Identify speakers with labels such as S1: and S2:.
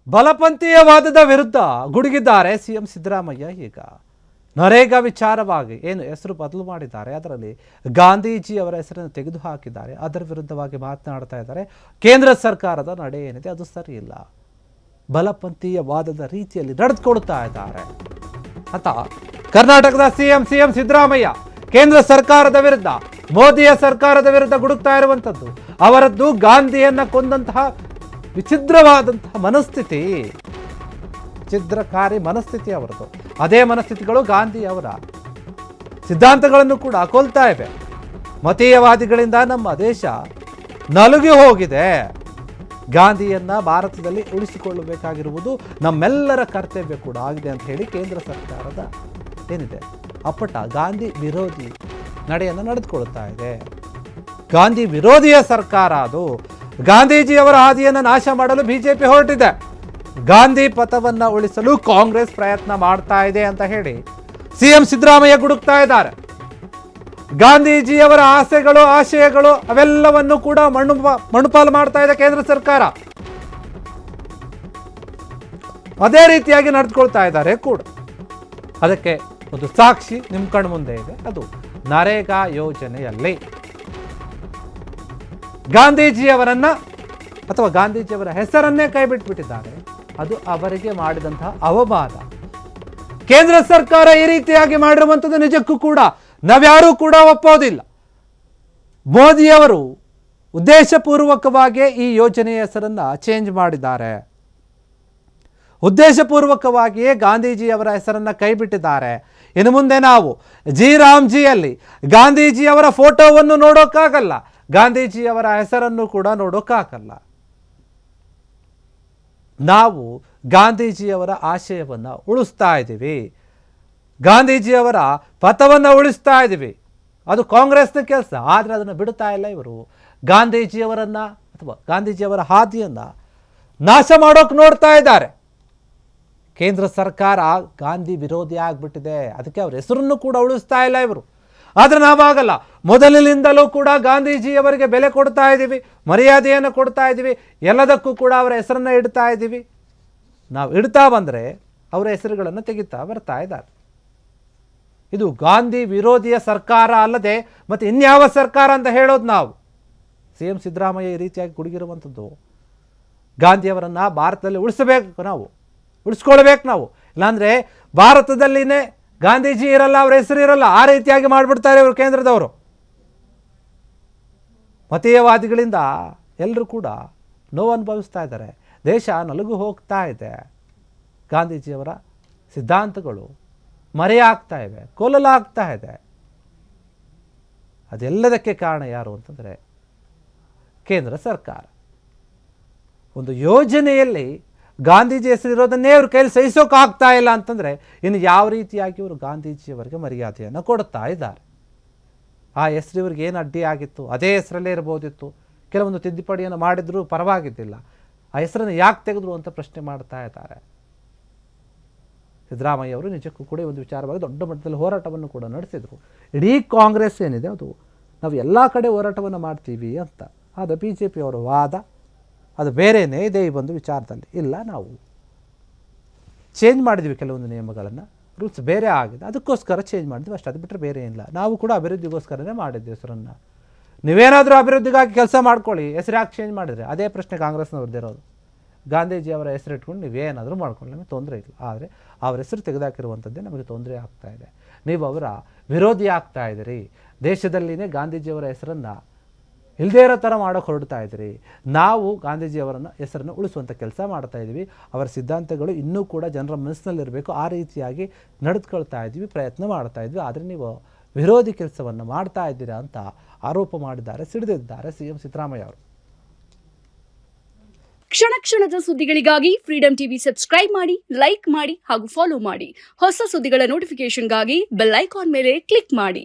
S1: ಬಲಪಂಥೀಯವಾದದ ವಿರುದ್ಧ ಗುಡುಗಿದ್ದಾರೆ ಸಿಎಂ ಸಿದ್ದರಾಮಯ್ಯ. ಈಗ ನರೇಗಾ ವಿಚಾರವಾಗಿ ಏನು ಹೆಸರು ಬದಲು ಮಾಡಿದ್ದಾರೆ, ಅದರಲ್ಲಿ ಗಾಂಧೀಜಿ ಅವರ ಹೆಸರನ್ನು ತೆಗೆದುಹಾಕಿದ್ದಾರೆ. ಅದರ ವಿರುದ್ಧವಾಗಿ ಮಾತನಾಡ್ತಾ ಇದ್ದಾರೆ. ಕೇಂದ್ರ ಸರ್ಕಾರದ ನಡೆ ಏನಿದೆ ಅದು ಸರಿ ಇಲ್ಲ, ಬಲಪಂಥೀಯವಾದದ ರೀತಿಯಲ್ಲಿ ನಡೆದುಕೊಳ್ತಾ ಇದ್ದಾರೆ ಅಂತ ಕರ್ನಾಟಕದ ಸಿಎಂ ಸಿದ್ದರಾಮಯ್ಯ ಕೇಂದ್ರ ಸರ್ಕಾರದ ವಿರುದ್ಧ, ಮೋದಿಯ ಸರ್ಕಾರದ ವಿರುದ್ಧ ಗುಡುಕ್ತಾ ಇರುವಂಥದ್ದು. ಅವರದ್ದು ಗಾಂಧಿಯನ್ನ ಕೊಂದಂತಹ ವಿಚಿದ್ರವಾದಂತಹ ಮನಸ್ಥಿತಿ, ಛಿದ್ರಕಾರಿ ಮನಸ್ಥಿತಿ ಅವರದು. ಅದೇ ಮನಸ್ಥಿತಿಗಳು ಗಾಂಧಿ ಅವರ ಸಿದ್ಧಾಂತಗಳನ್ನು ಕೂಡ ಕೊಲ್ತಾ ಇವೆ. ಮತೀಯವಾದಿಗಳಿಂದ ನಮ್ಮ ದೇಶ ನಲುಗಿ ಹೋಗಿದೆ. ಗಾಂಧಿಯನ್ನ ಭಾರತದಲ್ಲಿ ಉಳಿಸಿಕೊಳ್ಳಬೇಕಾಗಿರುವುದು ನಮ್ಮೆಲ್ಲರ ಕರ್ತವ್ಯ ಕೂಡ ಆಗಿದೆ ಅಂತ ಹೇಳಿ ಕೇಂದ್ರ ಸರ್ಕಾರದ ಏನಿದೆ ಅಪ್ಪಟ ಗಾಂಧಿ ವಿರೋಧಿ ನಡೆಯನ್ನು ನಡೆದುಕೊಳ್ತಾ ಇದೆ. ಗಾಂಧಿ ವಿರೋಧಿಯ ಸರ್ಕಾರ ಅದು. ಗಾಂಧೀಜಿಯವರ ಹಾದಿಯನ್ನು ನಾಶ ಮಾಡಲು ಬಿಜೆಪಿ ಹೊರಟಿದೆ. ಗಾಂಧಿ ಪಥವನ್ನ ಉಳಿಸಲು ಕಾಂಗ್ರೆಸ್ ಪ್ರಯತ್ನ ಮಾಡ್ತಾ ಇದೆ ಅಂತ ಹೇಳಿ ಸಿಎಂ ಸಿದ್ದರಾಮಯ್ಯ ಗುಡುಕ್ತಾ ಇದ್ದಾರೆ. ಗಾಂಧೀಜಿಯವರ ಆಸೆಗಳು ಆಶಯಗಳು ಅವೆಲ್ಲವನ್ನು ಕೂಡ ಮಣ್ಣುಪಾಲು ಮಾಡ್ತಾ ಇದೆ ಕೇಂದ್ರ ಸರ್ಕಾರ. ಅದೇ ರೀತಿಯಾಗಿ ನಡೆದುಕೊಳ್ತಾ ಇದ್ದಾರೆ ಕೂಡ. ಅದಕ್ಕೆ ಒಂದು ಸಾಕ್ಷಿ ನಿಮ್ಮ ಕಣ್ಣು ಮುಂದೆ ಇದೆ. ಅದು ನರೇಗಾ ಯೋಜನೆಯಲ್ಲಿ ಗಾಂಧೀಜಿಯವರನ್ನ ಅಥವಾ ಗಾಂಧೀಜಿಯವರ ಹೆಸರನ್ನೇ ಕೈ ಬಿಟ್ಬಿಟ್ಟಿದ್ದಾರೆ. ಅದು ಅವರಿಗೆ ಮಾಡಿದಂತಹ ಅವಮಾನ. ಕೇಂದ್ರ ಸರ್ಕಾರ ಈ ರೀತಿಯಾಗಿ ಮಾಡಿರುವಂಥದ್ದು ನಿಜಕ್ಕೂ ಕೂಡ ನಾವ್ಯಾರೂ ಕೂಡ ಒಪ್ಪೋದಿಲ್ಲ. ಮೋದಿಯವರು ಉದ್ದೇಶಪೂರ್ವಕವಾಗಿ ಈ ಯೋಜನೆಯ ಹೆಸರನ್ನ ಚೇಂಜ್ ಮಾಡಿದ್ದಾರೆ. ಉದ್ದೇಶಪೂರ್ವಕವಾಗಿಯೇ ಗಾಂಧೀಜಿಯವರ ಹೆಸರನ್ನ ಕೈ ಬಿಟ್ಟಿದ್ದಾರೆ. ಇನ್ನು ಮುಂದೆ ನಾವು ರಾಮ್ಜಿಯಲ್ಲಿ ಗಾಂಧೀಜಿಯವರ ಫೋಟೋವನ್ನು ನೋಡೋಕ್ಕಾಗಲ್ಲ, ಗಾಂಧೀಜಿಯವರ ಹೆಸರನ್ನು ಕೂಡ ನೋಡೋಕ್ಕಾಗಲ್ಲ. ನಾವು ಗಾಂಧೀಜಿಯವರ ಆಶಯವನ್ನು ಉಳಿಸ್ತಾ ಇದ್ದೀವಿ, ಗಾಂಧೀಜಿಯವರ ಪಥವನ್ನು ಉಳಿಸ್ತಾ ಇದ್ದೀವಿ. ಅದು ಕಾಂಗ್ರೆಸ್ನ ಕೆಲಸ. ಆದರೆ ಅದನ್ನು ಬಿಡ್ತಾ ಇಲ್ಲ ಇವರು. ಗಾಂಧೀಜಿಯವರನ್ನ ಅಥವಾ ಗಾಂಧೀಜಿಯವರ ಹಾದಿಯನ್ನು ನಾಶ ಮಾಡೋಕೆ ನೋಡ್ತಾ ಇದ್ದಾರೆ. ಕೇಂದ್ರ ಸರ್ಕಾರ ಗಾಂಧಿ ವಿರೋಧಿ ಆಗಿಬಿಟ್ಟಿದೆ. ಅದಕ್ಕೆ ಅವ್ರ ಹೆಸರನ್ನು ಕೂಡ ಉಳಿಸ್ತಾ ಇಲ್ಲ ಇವರು. ಆದರೆ ನಾವಾಗಲ್ಲ. ಮೊದಲಿನಿಂದಲೂ ಕೂಡ ಗಾಂಧೀಜಿಯವರಿಗೆ ಬೆಲೆ ಕೊಡ್ತಾ ಇದ್ದೀವಿ, ಮರ್ಯಾದೆಯನ್ನು ಕೊಡ್ತಾ ಇದ್ದೀವಿ, ಎಲ್ಲದಕ್ಕೂ ಕೂಡ ಅವರ ಹೆಸರನ್ನು ಇಡ್ತಾ ಇದ್ದೀವಿ. ನಾವು ಇಡ್ತಾ ಬಂದರೆ ಅವರ ಹೆಸರುಗಳನ್ನು ತೆಗಿತಾ ಬರ್ತಾ ಇದ್ದಾರೆ. ಇದು ಗಾಂಧಿ ವಿರೋಧಿಯ ಸರ್ಕಾರ ಅಲ್ಲದೆ ಮತ್ತು ಇನ್ಯಾವ ಸರ್ಕಾರ ಅಂತ ಹೇಳೋದು ನಾವು. ಸಿಎಂ ಸಿದ್ದರಾಮಯ್ಯ ಈ ರೀತಿಯಾಗಿ ಗುಡುಗಿರುವಂಥದ್ದು. ಗಾಂಧಿಯವರನ್ನು ಭಾರತದಲ್ಲಿ ಉಳಿಸಬೇಕು, ನಾವು ಉಳಿಸ್ಕೊಳ್ಬೇಕು ನಾವು. ಇಲ್ಲಾಂದರೆ ಭಾರತದಲ್ಲಿನೇ ಗಾಂಧೀಜಿ ಇರಲ್ಲ, ಅವ್ರ ಹೆಸರು ಇರಲ್ಲ. ಆ ರೀತಿಯಾಗಿ ಮಾಡಿಬಿಡ್ತಾರೆ ಇವರು ಕೇಂದ್ರದವರು. ಮತೀಯವಾದಿಗಳಿಂದ ಎಲ್ಲರೂ ಕೂಡ ನೋವು ಅನುಭವಿಸ್ತಾ ಇದ್ದಾರೆ. ದೇಶ ನಲುಗು ಹೋಗ್ತಾ ಇದೆ. ಗಾಂಧೀಜಿಯವರ ಸಿದ್ಧಾಂತಗಳು ಮರೆಯಾಗ್ತಾ ಇವೆ, ಕೊಲ್ಲಲಾಗ್ತಾ ಇದೆ. ಅದೆಲ್ಲದಕ್ಕೆ ಕಾರಣ ಯಾರು ಅಂತಂದರೆ ಕೇಂದ್ರ ಸರ್ಕಾರ. ಒಂದು ಯೋಜನೆಯಲ್ಲಿ ಗಾಂಧೀಜಿ ಹೆಸರಿರೋದನ್ನೇ ಅವ್ರ ಕೈಯಲ್ಲಿ ಸಹಿಸೋಕ್ಕಾಗ್ತಾ ಇಲ್ಲ ಅಂತಂದರೆ ಇನ್ನು ಯಾವ ರೀತಿಯಾಗಿ ಇವರು ಗಾಂಧೀಜಿಯವರಿಗೆ ಮರ್ಯಾದೆಯನ್ನು ಕೊಡ್ತಾ ಇದ್ದಾರೆ. ಆ ಹೆಸರು ಇವ್ರಿಗೆ ಏನು ಅಡ್ಡಿ ಆಗಿತ್ತು, ಅದೇ ಹೆಸರಲ್ಲೇ ಇರ್ಬೋದಿತ್ತು. ಕೆಲವೊಂದು ತಿದ್ದುಪಡಿಯನ್ನು ಮಾಡಿದರೂ ಪರವಾಗಿದ್ದಿಲ್ಲ. ಆ ಹೆಸರನ್ನು ಯಾಕೆ ತೆಗೆದ್ರು ಅಂತ ಪ್ರಶ್ನೆ ಮಾಡ್ತಾ ಇದ್ದಾರೆ. ಸಿದ್ದರಾಮಯ್ಯ ಅವರು ನಿಜಕ್ಕೂ ಕೂಡ ಒಂದು ವಿಚಾರವಾಗಿ ದೊಡ್ಡ ಮಟ್ಟದಲ್ಲಿ ಹೋರಾಟವನ್ನು ಕೂಡ ನಡೆಸಿದರು. ಇಡೀ ಕಾಂಗ್ರೆಸ್ ಏನಿದೆ ಅದು ನಾವು ಎಲ್ಲ ಕಡೆ ಹೋರಾಟವನ್ನು ಮಾಡ್ತೀವಿ ಅಂತ. ಆದರೆ ಬಿ ಜೆ ಪಿಯವರ ವಾದ ಅದು ಬೇರೆಯೇ ಇದೆ. ಈ ಒಂದು ವಿಚಾರದಲ್ಲಿ ಇಲ್ಲ, ನಾವು ಚೇಂಜ್ ಮಾಡಿದ್ವಿ ಕೆಲವೊಂದು ನಿಯಮಗಳನ್ನು, ರೂಲ್ಸ್ ಬೇರೆ ಆಗಿದೆ, ಅದಕ್ಕೋಸ್ಕರ ಚೇಂಜ್ ಮಾಡಿದ್ವಿ ಅಷ್ಟು. ಅದು ಬಿಟ್ಟರೆ ಬೇರೆ ಇಲ್ಲ. ನಾವು ಕೂಡ ಅಭಿವೃದ್ಧಿಗೋಸ್ಕರನೇ ಮಾಡಿದ್ವಿ ಹೆಸರನ್ನು. ನೀವೇನಾದರೂ ಅಭಿವೃದ್ಧಿಗಾಗಿ ಕೆಲಸ ಮಾಡ್ಕೊಳ್ಳಿ, ಹೆಸರು ಯಾಕೆ ಚೇಂಜ್ ಮಾಡಿದರೆ? ಅದೇ ಪ್ರಶ್ನೆ ಕಾಂಗ್ರೆಸ್ನವ್ರದ್ದಿರೋದು. ಗಾಂಧೀಜಿಯವರ ಹೆಸರು ಇಟ್ಕೊಂಡು ನೀವೇನಾದರೂ ಮಾಡ್ಕೊಳ್ಳಿ, ನಮಗೆ ತೊಂದರೆ ಇಲ್ಲ. ಆದರೆ ಅವ್ರ ಹೆಸರು ತೆಗೆದಾಕಿರುವಂಥದ್ದೇ ನಮಗೆ ತೊಂದರೆ ಆಗ್ತಾ ಇದೆ. ನೀವು ಅವರ ವಿರೋಧಿ ಆಗ್ತಾ ಇದ್ದೀರಿ. ದೇಶದಲ್ಲಿನೇ ಗಾಂಧೀಜಿಯವರ ಹೆಸರನ್ನು ಇಲ್ಲದೇ ಇರೋ ಥರ ಮಾಡೋಕ್ಕೆ ಹೊರಡ್ತಾ ಇದ್ದೀರಿ. ನಾವು ಗಾಂಧೀಜಿಯವರನ್ನು ಹೆಸರನ್ನು ಉಳಿಸುವಂಥ ಕೆಲಸ ಮಾಡ್ತಾ ಇದ್ದೀವಿ. ಅವರ ಸಿದ್ಧಾಂತಗಳು ಇನ್ನೂ ಕೂಡ ಜನರ ಮನಸ್ಸಿನಲ್ಲಿರಬೇಕು, ಆ ರೀತಿಯಾಗಿ ನಡೆದುಕೊಳ್ತಾ ಇದ್ದೀವಿ, ಪ್ರಯತ್ನ ಮಾಡ್ತಾ ಇದ್ವಿ. ಆದರೆ ನೀವು ವಿರೋಧಿ ಕೆಲಸವನ್ನು ಮಾಡ್ತಾ ಇದ್ದೀರಾ ಅಂತ ಆರೋಪ ಮಾಡಿದ್ದಾರೆ, ಸಿಡಿದಿದ್ದಾರೆ ಸಿಎಂ ಸಿದ್ದರಾಮಯ್ಯ ಅವರು.
S2: ಕ್ಷಣ ಕ್ಷಣದ ಸುದ್ದಿಗಳಿಗಾಗಿ ಫ್ರೀಡಂ ಟಿವಿ ಸಬ್ಸ್ಕ್ರೈಬ್ ಮಾಡಿ, ಲೈಕ್ ಮಾಡಿ ಹಾಗೂ ಫಾಲೋ ಮಾಡಿ. ಹೊಸ ಸುದ್ದಿಗಳ ನೋಟಿಫಿಕೇಶನ್ಗಾಗಿ ಬೆಲ್ ಐಕಾನ್ ಮೇಲೆ ಕ್ಲಿಕ್ ಮಾಡಿ.